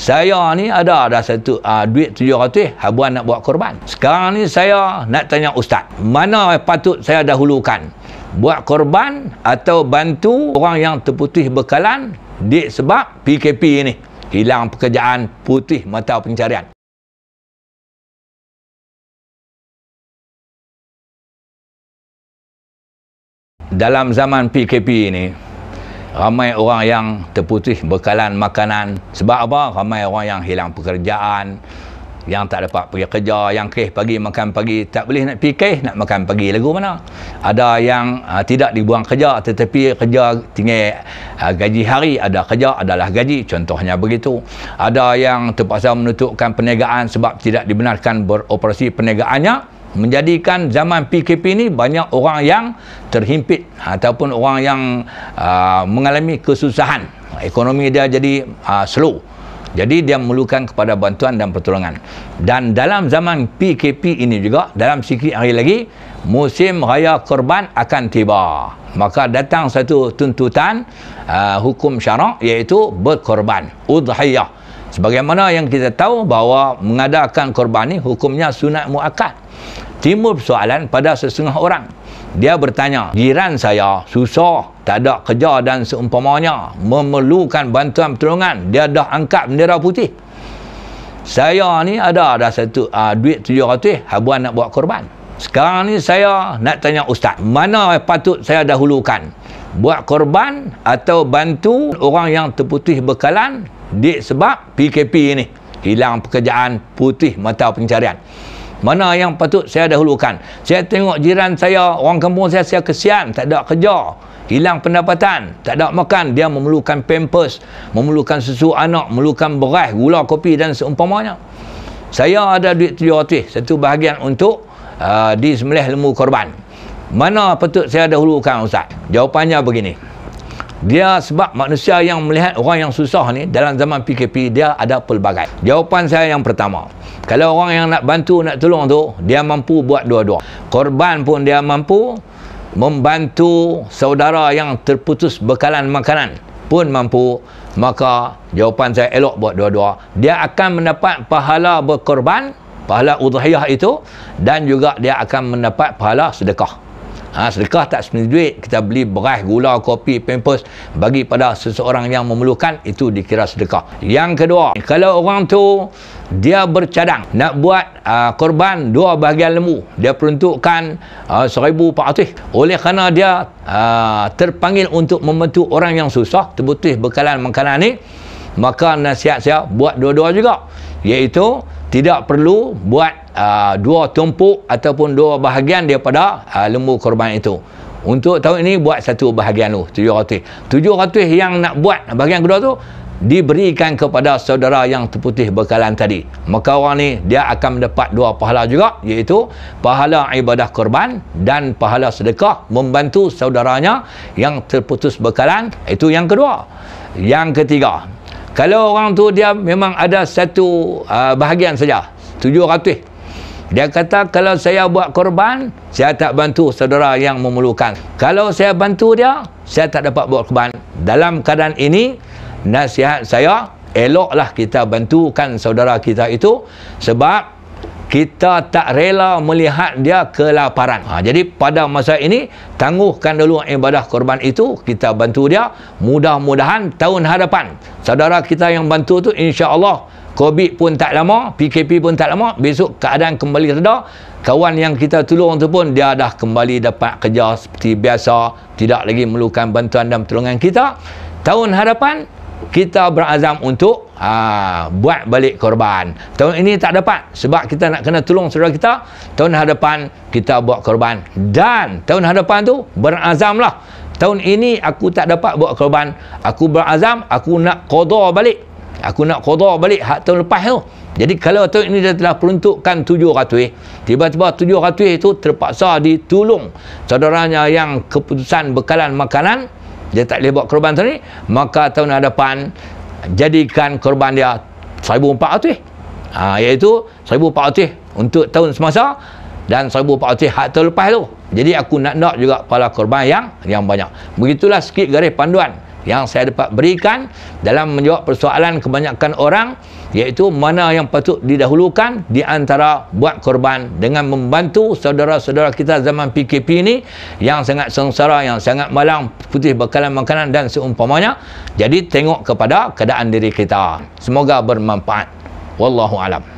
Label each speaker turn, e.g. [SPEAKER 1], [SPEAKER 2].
[SPEAKER 1] Saya ni ada satu duit 700 habuan nak buat korban. Sekarang ni saya nak tanya ustaz, mana patut saya dahulukan? Buat korban atau bantu orang yang terputus bekalan sebab PKP ni, hilang pekerjaan, putih mata pencarian. Dalam zaman PKP ini, ramai orang yang terputus bekalan makanan. Sebab apa? Ramai orang yang hilang pekerjaan, yang tak dapat pergi kerja, yang kes pagi makan pagi, tak boleh nak pergi kes, nak makan pagi lagu mana. Ada yang tidak dibuang kerja, tetapi kerja tinggal gaji hari, ada kerja adalah gaji, contohnya begitu. Ada yang terpaksa menutupkan perniagaan sebab tidak dibenarkan beroperasi perniagaannya. Menjadikan zaman PKP ni banyak orang yang terhimpit ataupun orang yang mengalami kesusahan. Ekonomi dia jadi slow. Jadi dia memerlukan kepada bantuan dan pertolongan. Dan dalam zaman PKP ini juga, dalam sikit hari lagi, musim raya korban akan tiba. Maka datang satu tuntutan hukum syarak, iaitu berkorban, udhiyah. Sebagaimana yang kita tahu bahawa mengadakan korban ni hukumnya sunat muakkad. Timbul persoalan pada setengah orang. Dia bertanya, jiran saya susah, tak ada kerja dan seumpamanya, memerlukan bantuan pertolongan, dia dah angkat bendera putih. Saya ni ada satu duit 700 habuan nak buat korban. Sekarang ni saya nak tanya ustaz, mana patut saya dahulukan? Buat korban atau bantu orang yang terputus bekalan sebab PKP ni, hilang pekerjaan, putih mata pencarian. Mana yang patut saya dahulukan? Saya tengok jiran saya, orang kampung saya kesian, tak ada kerja, hilang pendapatan, tak ada makan, dia memerlukan pampers, memerlukan susu anak, memerlukan beras, gula, kopi dan seumpamanya. Saya ada duit 700, satu bahagian untuk disembelih lembu korban. Mana patut saya dahulukan ustaz? Jawapannya begini. Dia sebab manusia yang melihat orang yang susah ni dalam zaman PKP, dia ada pelbagai. Jawapan saya yang pertama, kalau orang yang nak bantu, nak tolong tu, dia mampu buat dua-dua. Korban pun dia mampu, membantu saudara yang terputus bekalan makanan pun mampu. Maka jawapan saya elok buat dua-dua. Dia akan mendapat pahala berkorban, pahala udhiyah itu, dan juga dia akan mendapat pahala sedekah. Sedekah tak sepenuhnya duit, kita beli beras, gula, kopi, pampers bagi pada seseorang yang memerlukan, itu dikira sedekah. Yang kedua, kalau orang tu dia bercadang nak buat korban 2 bahagian lembu, dia peruntukkan 1,400. Oleh kerana dia terpanggil untuk membantu orang yang susah, terputus bekalan makanan ni, maka nasihat saya buat dua-dua juga, iaitu tidak perlu buat 2 tumpuk ataupun 2 bahagian daripada lembu korban itu. Untuk tahun ini buat 1 bahagian tu, 700. 700 yang nak buat bahagian kedua tu diberikan kepada saudara yang terputus bekalan tadi. Maka orang ni dia akan mendapat 2 pahala juga, iaitu pahala ibadah korban dan pahala sedekah membantu saudaranya yang terputus bekalan. Itu yang kedua. Yang ketiga, kalau orang tu dia memang ada satu bahagian saja, 700. Dia kata, kalau saya buat korban, saya tak bantu saudara yang memerlukan. Kalau saya bantu dia, saya tak dapat buat korban. Dalam keadaan ini, nasihat saya, eloklah kita bantukan saudara kita itu, sebab kita tak rela melihat dia kelaparan. Jadi pada masa ini, tangguhkan dulu ibadah korban itu, kita bantu dia. Mudah-mudahan tahun hadapan, saudara kita yang bantu tu, insya-Allah COVID pun tak lama, PKP pun tak lama, besok keadaan kembali reda, kawan yang kita tolong tu pun dia dah kembali dapat kerja seperti biasa, tidak lagi memerlukan bantuan dan pertolongan kita. Tahun hadapan kita berazam untuk buat balik korban. Tahun ini tak dapat sebab kita nak kena tolong saudara kita. Tahun hadapan kita buat korban, dan tahun hadapan tu berazamlah, tahun ini aku tak dapat buat korban, aku berazam aku nak qada balik. Aku nak qada balik hak tahun lepas tu. Jadi kalau tahun ini dia telah peruntukkan 700, tiba-tiba 700 itu terpaksa ditolong saudaranya yang keputusan bekalan makanan, dia tak boleh buat korban tahun ni, maka tahun hadapan jadikan korban dia 1,400. Iaitu 1,400 untuk tahun semasa dan 1,400 hak tahun lepas tu. Jadi aku nak juga pahala korban yang banyak. Begitulah sikit garis panduan yang saya dapat berikan dalam menjawab persoalan kebanyakan orang, iaitu mana yang patut didahulukan di antara buat korban dengan membantu saudara-saudara kita zaman PKP ini yang sangat sengsara, yang sangat malang putih bekalan makanan dan seumpamanya. Jadi tengok kepada keadaan diri kita. Semoga bermanfaat. Wallahu alam.